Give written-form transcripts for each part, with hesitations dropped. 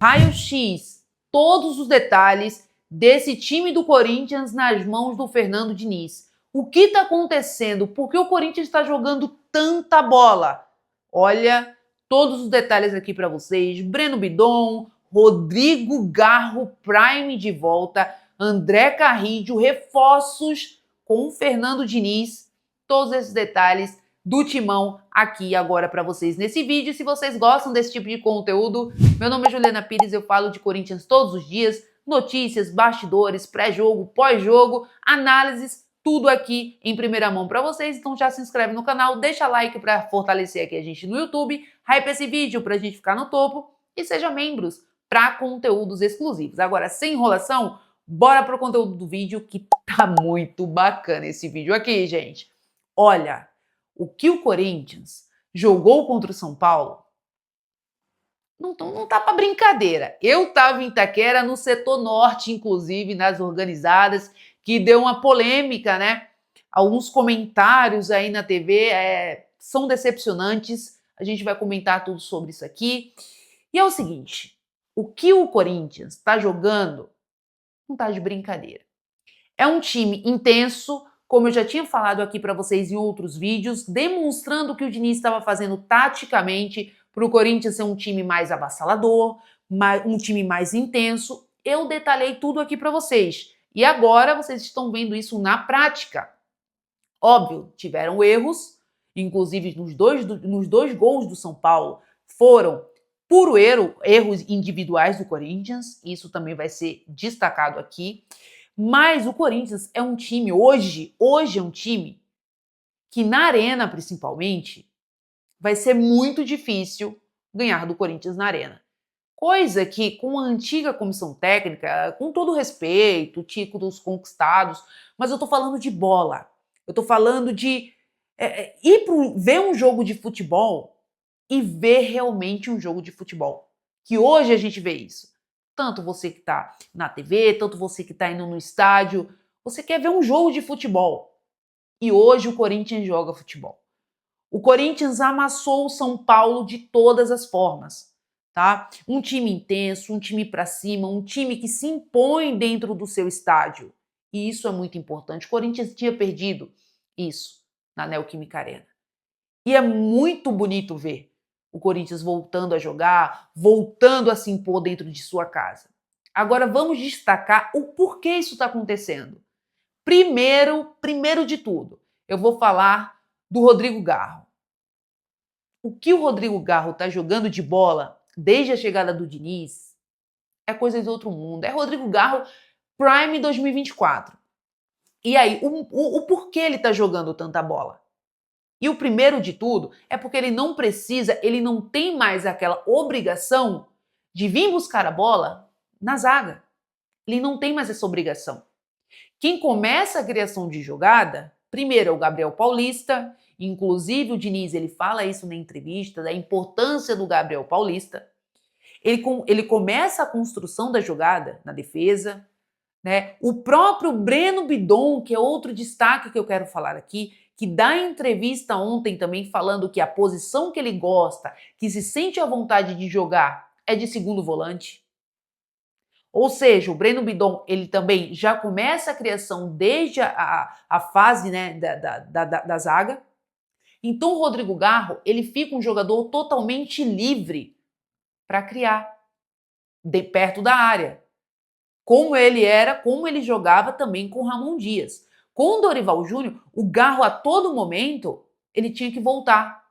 Raio-X, todos os detalhes desse time do Corinthians nas mãos do Fernando Diniz. O que está acontecendo? Por que o Corinthians está jogando tanta bola? Olha, todos os detalhes aqui para vocês. Breno Bidon, Rodrigo Garro, Prime de volta, André Carrillo, reforços com o Fernando Diniz. Todos esses detalhes do Timão aqui agora para vocês nesse vídeo. Se vocês gostam desse tipo de conteúdo, meu nome é Juliana Pires, eu falo de Corinthians todos os dias, notícias, bastidores, pré-jogo, pós-jogo, análises, tudo aqui em primeira mão para vocês. Então já se inscreve no canal, deixa like para fortalecer aqui a gente no YouTube, hype esse vídeo para a gente ficar no topo e seja membros para conteúdos exclusivos. Agora, sem enrolação, bora pro conteúdo do vídeo que tá muito bacana esse vídeo aqui, gente. Olha, o que o Corinthians jogou contra o São Paulo não tá para brincadeira. Eu tava em Itaquera, no setor norte, inclusive, nas organizadas, que deu uma polêmica, né? Alguns comentários aí na TV são decepcionantes. A gente vai comentar tudo sobre isso aqui. E é o seguinte, o que o Corinthians tá jogando não tá de brincadeira. É um time intenso, como eu já tinha falado aqui para vocês em outros vídeos, demonstrando que o Diniz estava fazendo taticamente para o Corinthians ser um time mais avassalador, um time mais intenso. Eu detalhei tudo aqui para vocês. E agora vocês estão vendo isso na prática. Óbvio, tiveram erros, inclusive nos dois gols do São Paulo foram puro erros individuais do Corinthians. Isso também vai ser destacado aqui. Mas o Corinthians é um time, hoje é um time que na arena, principalmente, vai ser muito difícil ganhar do Corinthians na arena. Coisa que com a antiga comissão técnica, com todo respeito, títulos conquistados, mas eu tô falando de bola. Eu tô falando de ver um jogo de futebol e ver realmente um jogo de futebol. Que hoje a gente vê isso. Tanto você que está na TV, tanto você que está indo no estádio, você quer ver um jogo de futebol. E hoje o Corinthians joga futebol. O Corinthians amassou o São Paulo de todas as formas, tá? Um time intenso, um time para cima, um time que se impõe dentro do seu estádio. E isso é muito importante. O Corinthians tinha perdido isso na Neoquímica Arena. E é muito bonito ver o Corinthians voltando a jogar, voltando a se impor dentro de sua casa. Agora vamos destacar o porquê isso está acontecendo. Primeiro de tudo, eu vou falar do Rodrigo Garro. O que o Rodrigo Garro está jogando de bola desde a chegada do Diniz é coisa de outro mundo. É Rodrigo Garro Prime 2024. E aí, o porquê ele está jogando tanta bola? E o primeiro de tudo é porque ele não precisa, ele não tem mais aquela obrigação de vir buscar a bola na zaga. Ele não tem mais essa obrigação. Quem começa a criação de jogada, primeiro é o Gabriel Paulista, inclusive o Diniz ele fala isso na entrevista, da importância do Gabriel Paulista. Ele começa a construção da jogada na defesa, né? O próprio Breno Bidon, que é outro destaque que eu quero falar aqui, que dá entrevista ontem também falando que a posição que ele gosta, que se sente à vontade de jogar, é de segundo volante. Ou seja, o Breno Bidon, ele também já começa a criação desde a fase, né, da zaga. Então o Rodrigo Garro, ele fica um jogador totalmente livre para criar, de perto da área. Como ele jogava também com o Ramon Dias. Com o Dorival Júnior, o Garro a todo momento, ele tinha que voltar.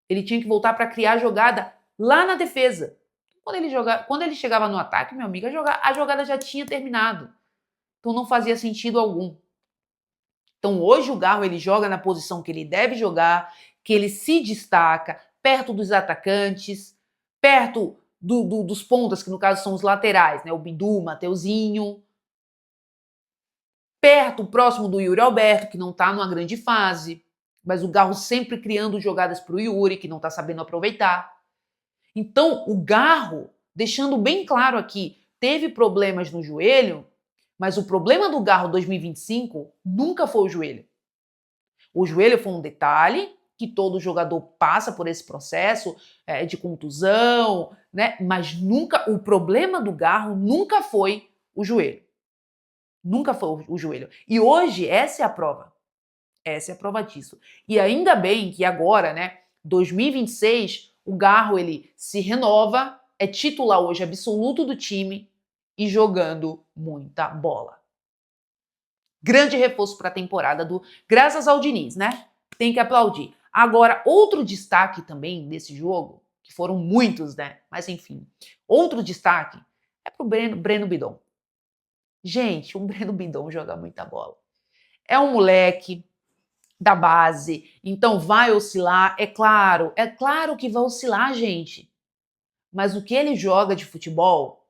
Ele tinha que voltar para criar a jogada lá na defesa. Quando ele chegava no ataque, meu amigo, a jogada já tinha terminado. Então não fazia sentido algum. Então hoje o Garro ele joga na posição que ele deve jogar, que ele se destaca, perto dos atacantes, perto dos pontas, que no caso são os laterais, né? O Bidu, o Mateuzinho. Perto, próximo do Yuri Alberto, que não está numa grande fase, mas o Garro sempre criando jogadas para o Yuri, que não está sabendo aproveitar. Então, o Garro, deixando bem claro aqui, teve problemas no joelho, mas o problema do Garro 2025 nunca foi o joelho. O joelho foi um detalhe, que todo jogador passa por esse processo de contusão, né? Mas nunca, o problema do Garro nunca foi o joelho. Nunca foi o joelho. E hoje essa é a prova. Essa é a prova disso. E ainda bem que agora, né, 2026, o Garro ele se renova, é titular hoje absoluto do time e jogando muita bola. Grande reforço para a temporada graças ao Diniz, né? Tem que aplaudir. Agora, outro destaque também desse jogo, que foram muitos, né? Mas enfim, outro destaque é pro Breno Bidon. Gente, o Breno Bidon joga muita bola. É um moleque da base, então vai oscilar, é claro que vai oscilar, gente. Mas o que ele joga de futebol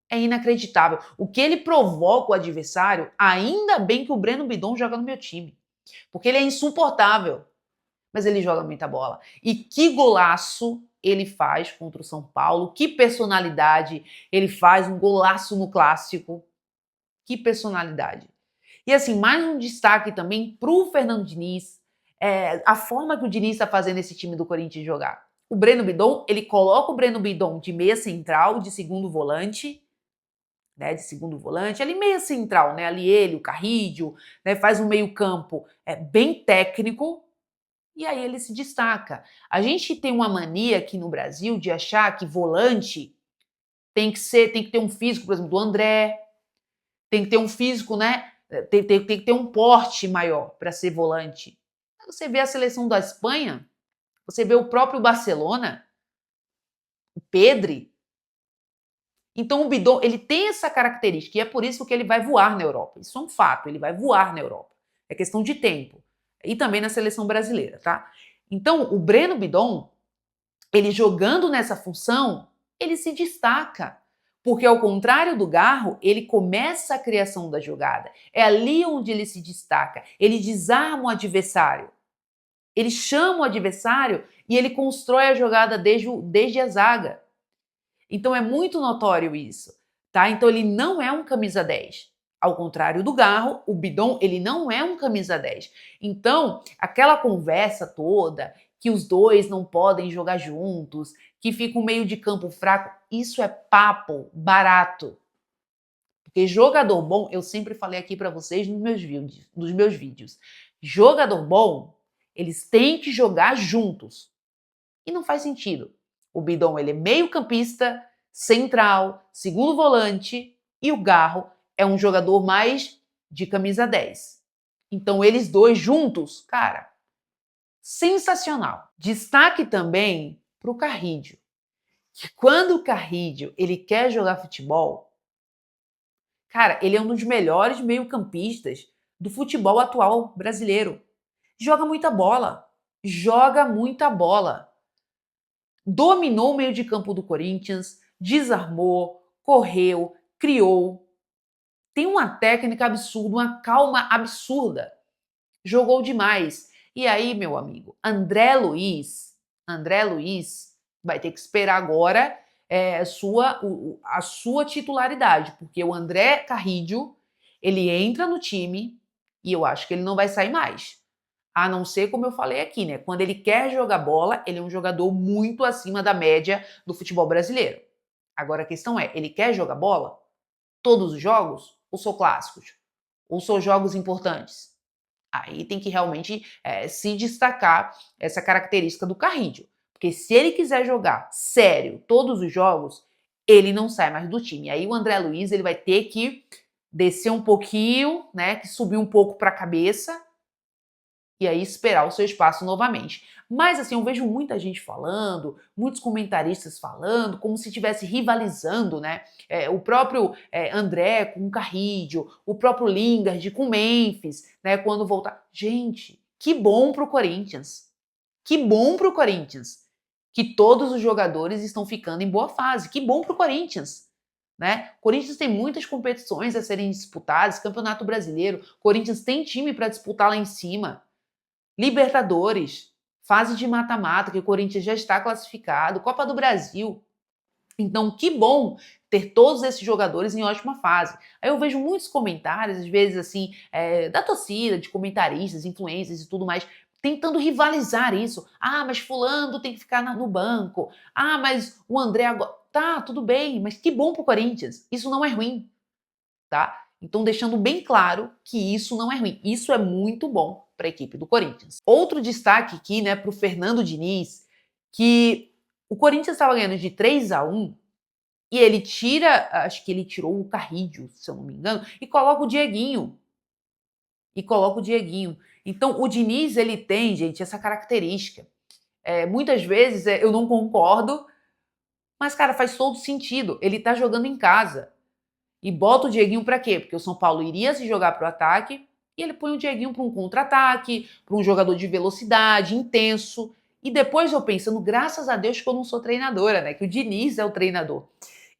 é inacreditável. O que ele provoca o adversário, ainda bem que o Breno Bidon joga no meu time. Porque ele é insuportável, mas ele joga muita bola. E que golaço ele faz contra o São Paulo, que personalidade ele faz, um golaço no clássico. Que personalidade. E assim, mais um destaque também pro Fernando Diniz, a forma que o Diniz está fazendo esse time do Corinthians jogar. O Breno Bidon, ele coloca o Breno Bidon de meia central, de segundo volante, ali meia central, né, ali ele, o Carrídio, né, faz um meio campo bem técnico, e aí ele se destaca. A gente tem uma mania aqui no Brasil de achar que volante tem que ter um físico, por exemplo, do André, tem que ter um físico, né? Tem que ter um porte maior para ser volante. Você vê a seleção da Espanha, você vê o próprio Barcelona, o Pedri. Então o Bidon, ele tem essa característica e é por isso que ele vai voar na Europa. Isso é um fato, ele vai voar na Europa. É questão de tempo. E também na seleção brasileira, tá? Então o Breno Bidon, ele jogando nessa função, ele se destaca. Porque ao contrário do Garro, ele começa a criação da jogada. É ali onde ele se destaca. Ele desarma o adversário. Ele chama o adversário e ele constrói a jogada desde a zaga. Então é muito notório isso, tá? Então ele não é um camisa 10. Ao contrário do Garro, o Bidon, ele não é um camisa 10. Então, aquela conversa toda que os dois não podem jogar juntos, que fica um meio de campo fraco, isso é papo barato. Porque jogador bom, eu sempre falei aqui para vocês nos meus vídeos, jogador bom, eles têm que jogar juntos. E não faz sentido. O Bidon, ele é meio campista, central, segundo volante, e o Garro é um jogador mais de camisa 10. Então eles dois juntos, cara, sensacional. Destaque também para o Carrídio. Que quando o Carrídio ele quer jogar futebol, cara, ele é um dos melhores meio-campistas do futebol atual brasileiro. Joga muita bola. Joga muita bola. Dominou o meio de campo do Corinthians, desarmou, correu, criou. Tem uma técnica absurda, uma calma absurda. Jogou demais. E aí, meu amigo, André Luiz vai ter que esperar agora a sua titularidade, porque o André Carrídio, ele entra no time e eu acho que ele não vai sair mais. A não ser, como eu falei aqui, né? Quando ele quer jogar bola, ele é um jogador muito acima da média do futebol brasileiro. Agora a questão é, ele quer jogar bola? Todos os jogos? Ou são clássicos? Ou são jogos importantes? Aí tem que realmente se destacar essa característica do Carrídio. Porque se ele quiser jogar sério todos os jogos, ele não sai mais do time. Aí o André Luiz ele vai ter que descer um pouquinho, né? Que subir um pouco para a cabeça e aí esperar o seu espaço novamente. Mas assim, eu vejo muita gente falando, muitos comentaristas falando, como se estivesse rivalizando, né? O próprio André com o Carrídio, o próprio Lingard com o Memphis, né? Quando voltar. Gente, que bom pro Corinthians. Que bom pro Corinthians. Que todos os jogadores estão ficando em boa fase. Que bom pro Corinthians. Né? Corinthians tem muitas competições a serem disputadas, Campeonato Brasileiro, Corinthians tem time para disputar lá em cima. Libertadores, fase de mata-mata, que o Corinthians já está classificado, Copa do Brasil. Então, que bom ter todos esses jogadores em ótima fase. Aí eu vejo muitos comentários, às vezes assim, da torcida, de comentaristas, influencers e tudo mais, tentando rivalizar isso. Ah, mas fulano tem que ficar no banco. Ah, mas o André agora... Tá, tudo bem, mas que bom pro Corinthians. Isso não é ruim, tá? Então, deixando bem claro que isso não é ruim. Isso é muito bom para a equipe do Corinthians. Outro destaque aqui, né, para o Fernando Diniz, que o Corinthians estava ganhando de 3-1 e ele tira, acho que ele tirou o Carrídio, se eu não me engano, e coloca o Dieguinho. Então, o Diniz, ele tem, gente, essa característica. Muitas vezes eu não concordo, mas, cara, faz todo sentido. Ele tá jogando em casa. E bota o Dieguinho pra quê? Porque o São Paulo iria se jogar pro ataque e ele põe o Dieguinho para um contra-ataque, para um jogador de velocidade, intenso. E depois eu pensando, graças a Deus que eu não sou treinadora, né? Que o Diniz é o treinador.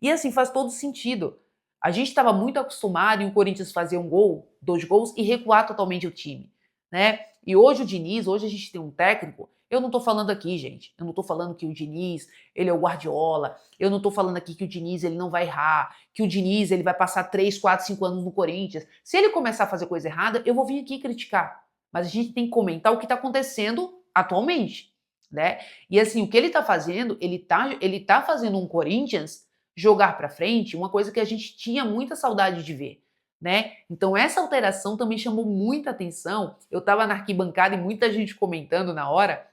E assim, faz todo sentido. A gente estava muito acostumado em o Corinthians fazer um gol, 2 gols e recuar totalmente o time, né? E hoje o Diniz, hoje a gente tem um técnico, eu não tô falando aqui, gente, eu não tô falando que o Diniz, ele é o Guardiola, eu não tô falando aqui que o Diniz, ele não vai errar, que o Diniz, ele vai passar 3, 4, 5 anos no Corinthians. Se ele começar a fazer coisa errada, eu vou vir aqui criticar. Mas a gente tem que comentar o que tá acontecendo atualmente, né? E assim, o que ele tá fazendo, ele tá fazendo um Corinthians jogar para frente, uma coisa que a gente tinha muita saudade de ver, né? Então essa alteração também chamou muita atenção. Eu estava na arquibancada e muita gente comentando na hora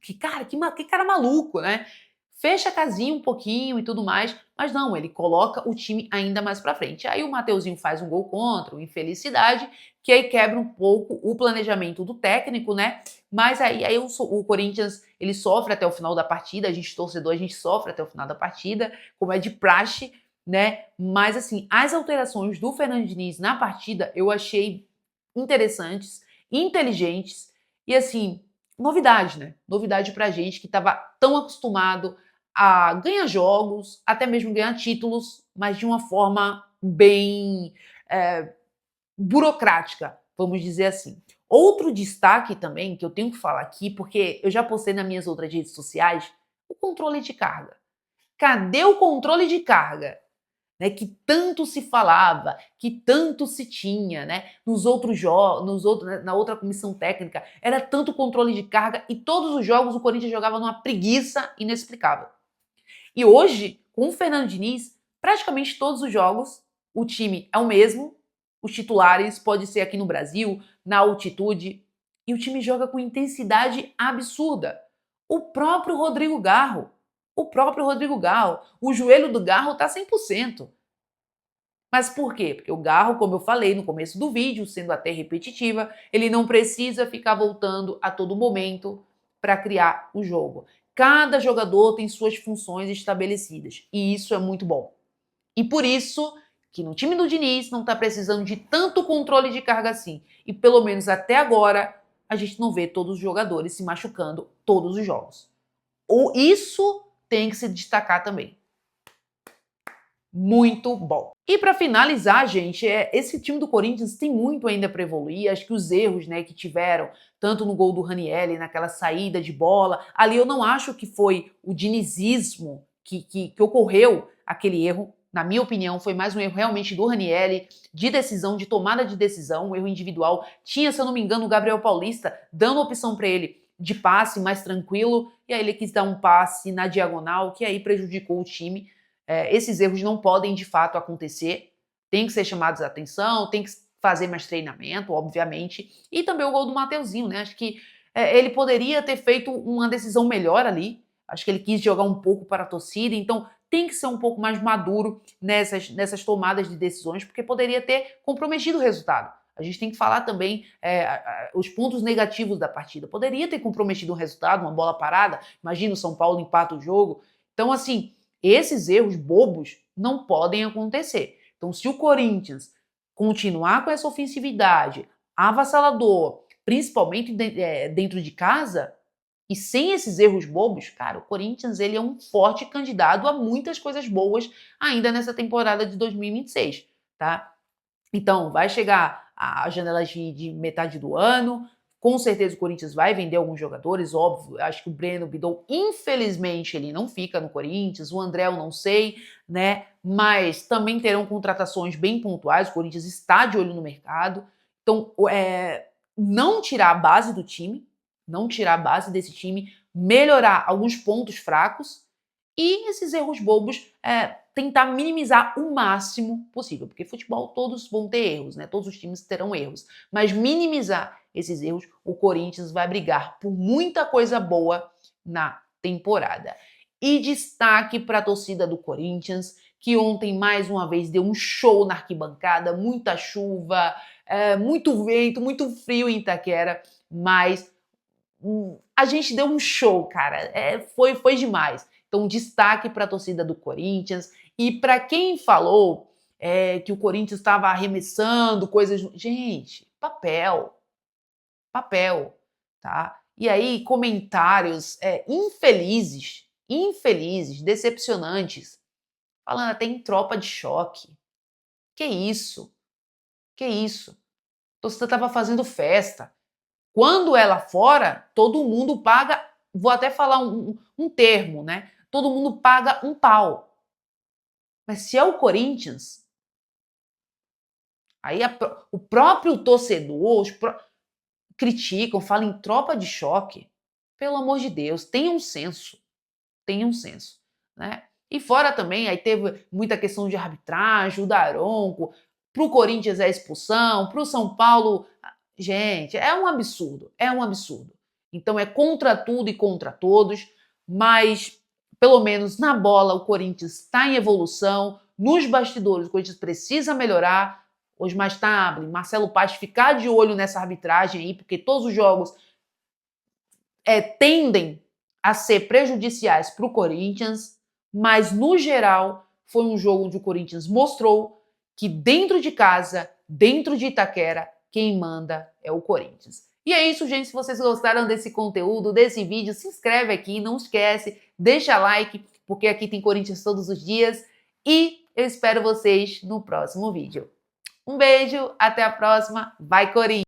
que, cara, que cara maluco, né? Fecha a casinha um pouquinho e tudo mais, mas não, ele coloca o time ainda mais pra frente. Aí o Mateuzinho faz um gol contra, uma infelicidade, que aí quebra um pouco o planejamento do técnico, né? Mas aí o Corinthians, ele sofre até o final da partida, a gente torcedor, a gente sofre até o final da partida, como é de praxe, né? Mas assim, as alterações do Fernando Diniz na partida eu achei interessantes, inteligentes e assim, novidade, né? Novidade pra gente que estava tão acostumado a ganhar jogos, até mesmo ganhar títulos, mas de uma forma bem burocrática, vamos dizer assim. Outro destaque também que eu tenho que falar aqui, porque eu já postei nas minhas outras redes sociais, o controle de carga. Cadê o controle de carga? Né, que tanto se falava, que tanto se tinha, né, nos outros jogos, na outra comissão técnica, era tanto controle de carga e todos os jogos o Corinthians jogava numa preguiça inexplicável. E hoje, com o Fernando Diniz, praticamente todos os jogos o time é o mesmo, os titulares pode ser aqui no Brasil, na altitude, e o time joga com intensidade absurda. O próprio Rodrigo Garro, o joelho do Garro tá 100%. Mas por quê? Porque o Garro, como eu falei no começo do vídeo, sendo até repetitiva, ele não precisa ficar voltando a todo momento para criar o jogo. Cada jogador tem suas funções estabelecidas e isso é muito bom. E por isso que no time do Diniz não está precisando de tanto controle de carga assim. E pelo menos até agora a gente não vê todos os jogadores se machucando todos os jogos. Ou isso tem que se destacar também. Muito bom. E para finalizar, gente, esse time do Corinthians tem muito ainda para evoluir. Acho que os erros, né, que tiveram, tanto no gol do Ranieri, naquela saída de bola, ali eu não acho que foi o dinizismo que ocorreu aquele erro. Na minha opinião, foi mais um erro realmente do Ranieri, de decisão, de tomada de decisão, um erro individual. Tinha, se eu não me engano, o Gabriel Paulista dando opção para ele de passe mais tranquilo, e aí ele quis dar um passe na diagonal, que aí prejudicou o time. Esses erros não podem de fato acontecer, tem que ser chamados a atenção, tem que fazer mais treinamento, obviamente, e também o gol do Mateuzinho, né? Acho que ele poderia ter feito uma decisão melhor ali, acho que ele quis jogar um pouco para a torcida, então tem que ser um pouco mais maduro nessas tomadas de decisões, porque poderia ter comprometido o resultado. A gente tem que falar também os pontos negativos da partida. Poderia ter comprometido o resultado, uma bola parada, imagina o São Paulo empata o jogo. Então, assim, esses erros bobos não podem acontecer. Então, se o Corinthians continuar com essa ofensividade avassalador, principalmente dentro de casa, e sem esses erros bobos, cara, o Corinthians ele é um forte candidato a muitas coisas boas ainda nessa temporada de 2026, tá? Então, vai chegar a janela de metade do ano, com certeza o Corinthians vai vender alguns jogadores, óbvio. Acho que o Breno Bidou, infelizmente, ele não fica no Corinthians. O André eu não sei, né? Mas também terão contratações bem pontuais. O Corinthians está de olho no mercado. Então, não tirar a base do time, não tirar a base desse time, melhorar alguns pontos fracos e esses erros bobos tentar minimizar o máximo possível, porque futebol todos vão ter erros, né? Todos os times terão erros, mas minimizar esses erros, o Corinthians vai brigar por muita coisa boa na temporada. E destaque para a torcida do Corinthians, que ontem mais uma vez deu um show na arquibancada, muita chuva, muito vento, muito frio em Itaquera, mas a gente deu um show, cara, foi demais. Então, destaque para a torcida do Corinthians. E para quem falou que o Corinthians estava arremessando coisas... Gente, papel, tá? E aí, comentários infelizes, decepcionantes, falando até em tropa de choque. Que isso? Que isso? A torcida estava fazendo festa. Quando é lá fora, todo mundo paga, vou até falar um termo, né? Todo mundo paga um pau. Mas se é o Corinthians, aí o próprio torcedor criticam, falam em tropa de choque. Pelo amor de Deus, tenha um senso, né? E fora também, aí teve muita questão de arbitragem, o Daronco, pro Corinthians é expulsão, pro São Paulo... Gente, é um absurdo. Então é contra tudo e contra todos, mas pelo menos na bola o Corinthians está em evolução, nos bastidores o Corinthians precisa melhorar. Osmar Stabile, Marcelo Paz, ficar de olho nessa arbitragem aí, porque todos os jogos tendem a ser prejudiciais para o Corinthians, mas no geral foi um jogo onde o Corinthians mostrou que dentro de casa, dentro de Itaquera, quem manda é o Corinthians. E é isso, gente. Se vocês gostaram desse conteúdo, desse vídeo, se inscreve aqui, não esquece, deixa like, porque aqui tem Corinthians todos os dias. E eu espero vocês no próximo vídeo. Um beijo, até a próxima. Vai, Corinthians!